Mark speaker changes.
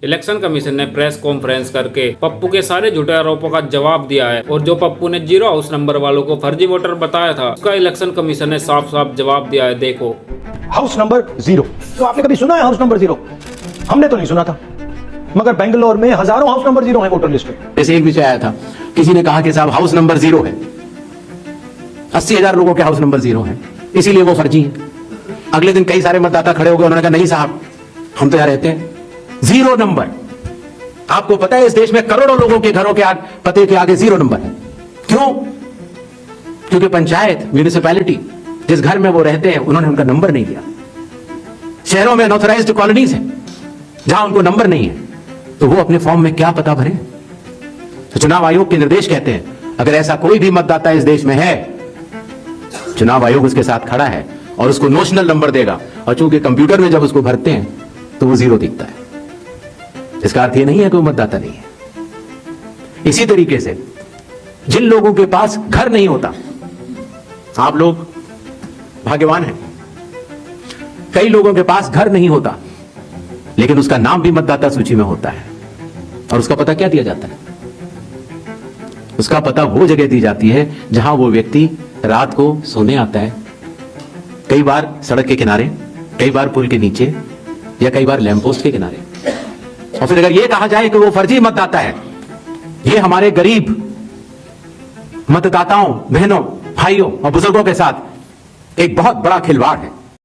Speaker 1: Election commission ने press conference करके पप्पू के सारे झूठे आरोपों का जवाब दिया है और जो पप्पू ने 0 हाउस नंबर वालों को फर्जी वोटर बताया था उसका इलेक्शन कमीशन ने साफ साफ जवाब दिया है। देखो,
Speaker 2: हाउस नंबर 0 तो आपने कभी सुना है? हाउस नंबर 0 हमने तो नहीं सुना था, मगर बेंगलोर में हजारों हाउस नंबर 0 है वोटर लिस्ट में।
Speaker 3: जैसे एक विषय आया था, किसी ने कहा कि साहब हाउस नंबर 0 है, 80,000 लोगों के हाउस नंबर 0 है, इसीलिए वो फर्जी है। अगले दिन कई सारे मतदाता खड़े हो गए, उन्होंने कहा नहीं साहब, हम तो यहाँ रहते हैं 0 नंबर। आपको पता है इस देश में करोड़ों लोगों के घरों के पते के आगे 0 नंबर है। क्यों? क्योंकि पंचायत, म्यूनिसिपैलिटी, जिस घर में वो रहते हैं उन्होंने उनका नंबर नहीं दिया। शहरों में अनऑथराइज्ड कॉलोनीज हैं जहां उनको नंबर नहीं है, तो वो अपने फॉर्म में क्या पता भरे? तो चुनाव आयोग के निर्देश कहते हैं अगर ऐसा कोई भी मतदाता इस देश में है, चुनाव आयोग उसके साथ खड़ा है और उसको नोशनल नंबर देगा, और चूंकि कंप्यूटर में जब उसको भरते हैं तो वो 0 दिखता है। इसका अर्थ ये नहीं है कि वो मतदाता नहीं है। इसी तरीके से जिन लोगों के पास घर नहीं होता, आप लोग भाग्यवान हैं, कई लोगों के पास घर नहीं होता लेकिन उसका नाम भी मतदाता सूची में होता है, और उसका पता क्या दिया जाता है? उसका पता वो जगह दी जाती है जहां वो व्यक्ति रात को सोने आता है, कई बार सड़क के किनारे, कई बार पुल के नीचे, या कई बार लैंप पोस्ट के किनारे। और फिर अगर ये कहा जाए कि वो फर्जी मतदाता है, ये हमारे गरीब मतदाताओं, बहनों, भाइयों और बुजुर्गों के साथ एक बहुत बड़ा खिलवाड़ है।